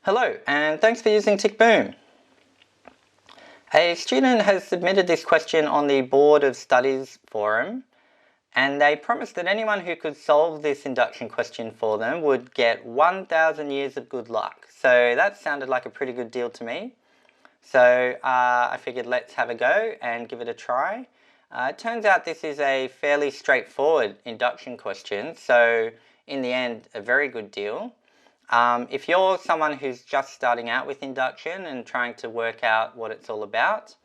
Hello, and thanks for using TickBoom. A student has submitted this question on the Board of Studies forum, and they promised that anyone who could solve this induction question for them would get 1,000 years of good luck. So that sounded like a pretty good deal to me. So I figured let's have a go and give it a try. It turns out this is a fairly straightforward induction question, so in the end, a very good deal. If you're someone who's just starting out with induction and trying to work out what it's all about,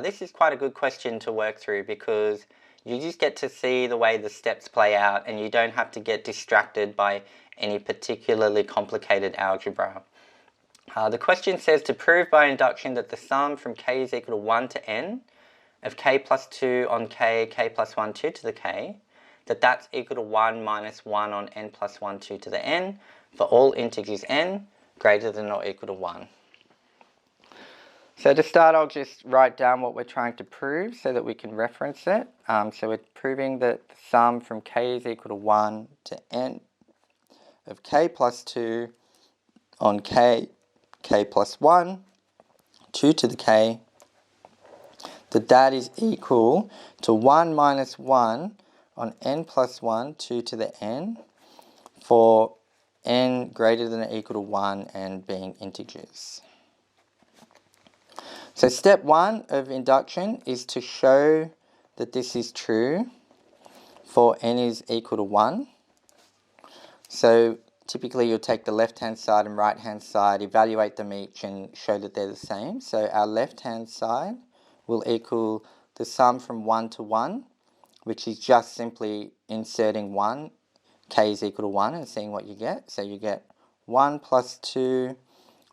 this is quite a good question to work through because you just get to see the way the steps play out and you don't have to get distracted by any particularly complicated algebra. The question says to prove by induction that the sum from k is equal to 1 to n of k plus 2 on k, k plus 1, 2 to the k, that's equal to 1 minus 1 on n plus 1, 2 to the n, for all integers n greater than or equal to 1. So to start, I'll just write down what we're trying to prove so that we can reference it. So we're proving that the sum from k is equal to 1 to n of k plus 2 on k, k plus 1, 2 to the k, that is equal to 1 minus 1 on n plus 1, 2 to the n, for n greater than or equal to 1 and being integers. So step 1 of induction is to show that this is true for n is equal to 1. So typically you'll take the left hand side and right hand side, evaluate them each and show that they're the same. So our left hand side will equal the sum from 1 to 1, which is just simply inserting 1, k is equal to 1 and seeing what you get. So you get 1 plus 2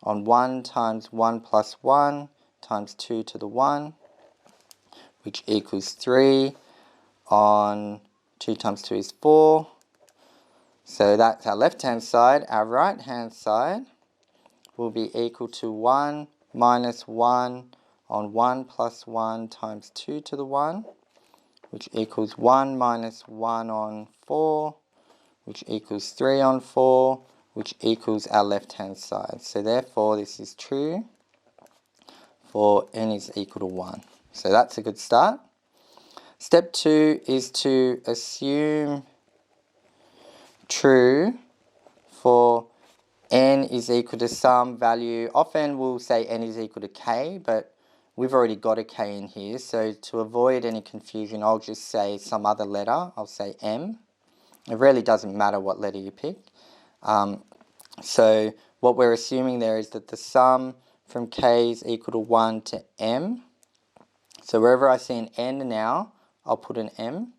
on 1 times 1 plus 1 times 2 to the 1, which equals 3 on 2 times 2 is 4. So that's our left hand side. Our right hand side will be equal to 1 minus 1 on 1 plus 1 times 2 to the 1, which equals 1 minus 1 on 4, which equals 3 on 4, which equals our left-hand side. So therefore, this is true for n is equal to 1. So that's a good start. Step 2 is to assume true for n is equal to some value. Often we'll say n is equal to k, but we've already got a k in here. So to avoid any confusion, I'll just say some other letter. I'll say m. It really doesn't matter what letter you pick. So what we're assuming there is that the sum from k is equal to 1 to m. So wherever I see an n now, I'll put an m.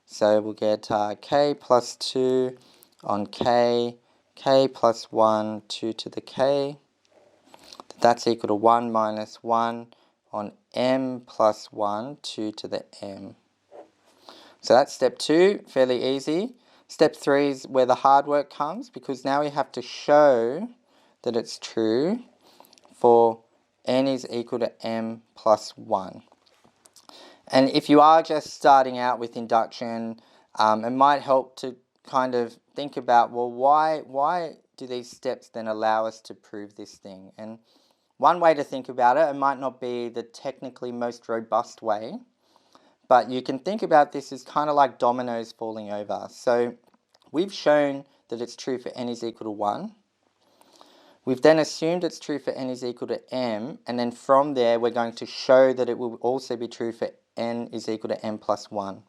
So we'll get k plus 2 on k, k plus 1, 2 to the k. That's equal to 1 minus 1 on m plus 1, 2 to the m. So that's step 2, fairly easy. Step 3 is where the hard work comes, because now we have to show that it's true for n is equal to m plus 1. And if you are just starting out with induction, it might help to kind of think about, well, why do these steps then allow us to prove this thing? And one way to think about it, it might not be the technically most robust way, but you can think about this as kind of like dominoes falling over. So we've shown that it's true for n is equal to 1. We've then assumed it's true for n is equal to m, and then from there we're going to show that it will also be true for n is equal to m plus 1.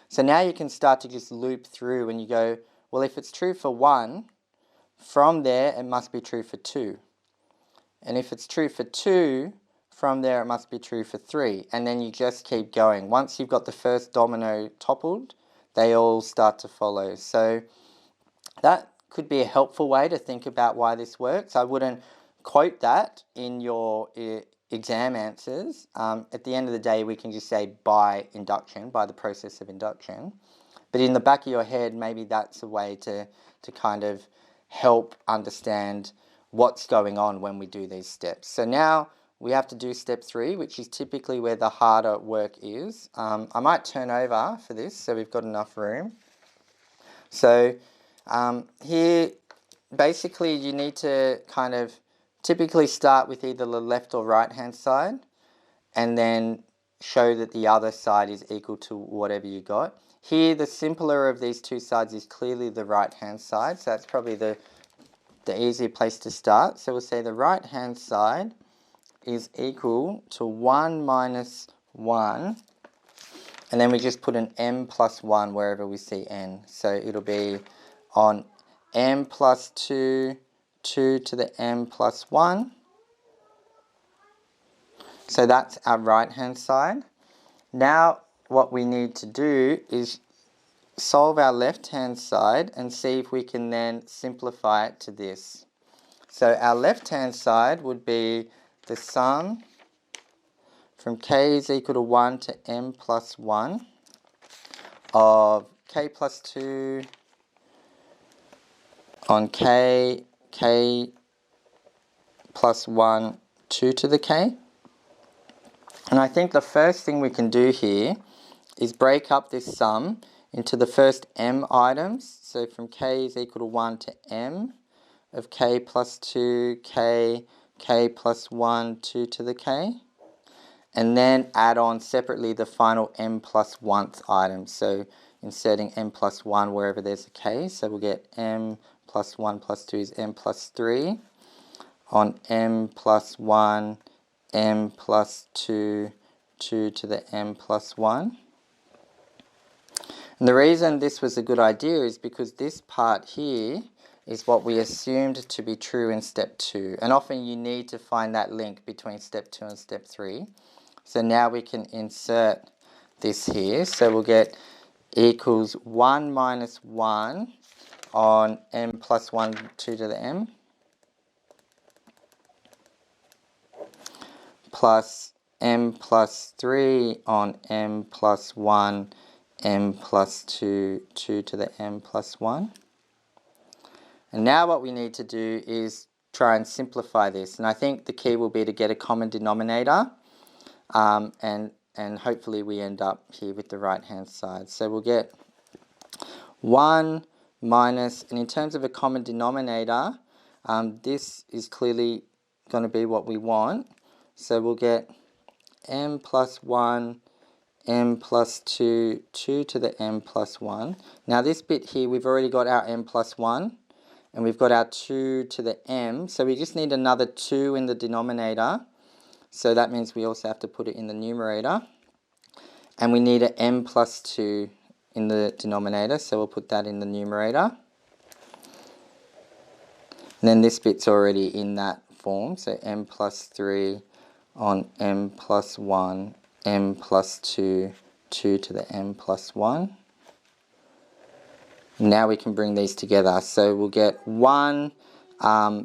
So now you can start to just loop through and you go, well, if it's true for 1, from there it must be true for 2. And if it's true for 2, from there it must be true for 3. And then you just keep going. Once you've got the first domino toppled, they all start to follow. So that could be a helpful way to think about why this works. I wouldn't quote that in your exam answers. At the end of the day, we can just say by induction, by the process of induction. But in the back of your head, maybe that's a way to kind of help understand what's going on when we do these steps. So now we have to do step 3, which is typically where the harder work is. I might turn over for this so we've got enough room. So here basically you need to kind of typically start with either the left or right hand side and then show that the other side is equal to whatever you got. Here, the simpler of these two sides is clearly the right hand side, so that's probably the easier place to start. So we'll say the right hand side is equal to 1 minus 1, and then we just put an m plus 1 wherever we see n. So it'll be on m plus 2, 2 to the m plus 1. So that's our right hand side. Now what we need to do is solve our left hand side and see if we can then simplify it to this. So our left hand side would be the sum from k is equal to 1 to m plus 1 of k plus 2 on k plus 1, 2 to the k. And I think the first thing we can do here is break up this sum into the first m items. So from k is equal to 1 to m of k plus 2, k plus 1, 2 to the k. And then add on separately the final m plus 1th item. So inserting m plus 1 wherever there's a k. So we'll get m plus 1 plus 2 is m plus 3 on m plus 1, m plus 2, 2 to the m plus 1. And the reason this was a good idea is because this part here is what we assumed to be true in step 2. And often you need to find that link between step 2 and step 3. So now we can insert this here. So we'll get equals 1 minus 1 on m plus 1, 2 to the m, plus m plus 3 on m plus 1, m plus 2, 2 to the m plus 1. And now what we need to do is try and simplify this. And I think the key will be to get a common denominator. And hopefully we end up here with the right hand side. So we'll get 1 minus, and in terms of a common denominator, this is clearly going to be what we want. So we'll get m plus 1, m plus 2, 2 to the m plus 1. Now this bit here, we've already got our m plus 1, and we've got our 2 to the m. So we just need another 2 in the denominator. So that means we also have to put it in the numerator. And we need an m plus 2 in the denominator, so we'll put that in the numerator. And then this bit's already in that form, so m plus 3 on m plus 1, m plus 2, 2 to the m plus 1. Now we can bring these together. So we'll get 1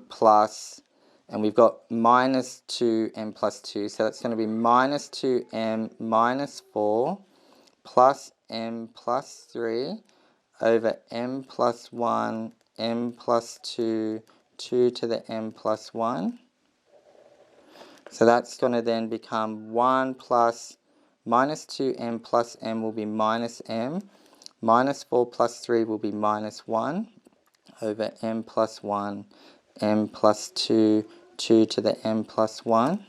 plus, and we've got minus 2m plus 2, so that's going to be minus 2m minus 4 plus m plus 3 over m plus 1, m plus 2, 2 to the m plus 1. So that's going to then become 1 plus minus 2m plus m will be minus m. Minus 4 plus 3 will be minus 1 over m plus 1, m plus 2, 2 to the m plus 1.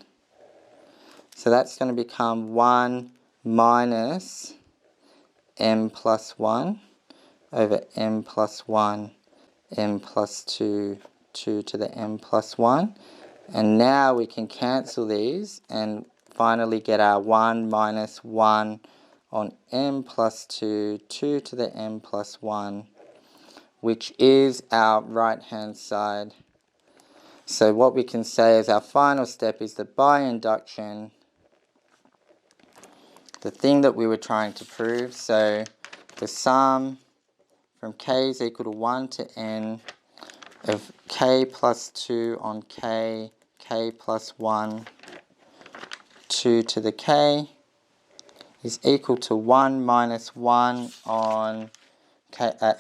So that's going to become 1 minus m plus 1 over m plus 1, m plus 2, 2 to the m plus 1. And now we can cancel these and finally get our 1 minus 1 on m plus 2, 2 to the m plus 1, which is our right hand side. So what we can say is our final step is that by induction, the thing that we were trying to prove, so the sum from k is equal to 1 to n of k plus 2 on k plus 1, 2 to the k is equal to 1 minus 1 on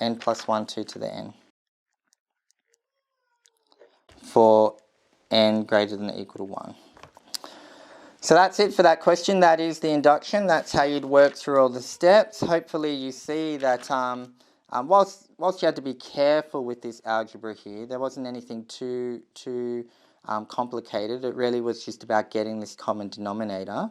n plus 1, 2 to the n for n greater than or equal to 1. So that's it for that question. That is the induction. That's how you'd work through all the steps. Hopefully you see that Whilst you had to be careful with this algebra here, there wasn't anything too complicated. It really was just about getting this common denominator.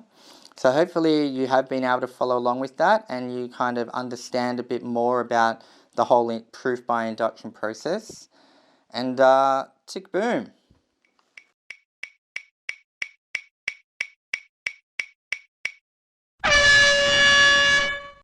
So hopefully you have been able to follow along with that, and you kind of understand a bit more about the whole proof by induction process. And tick boom.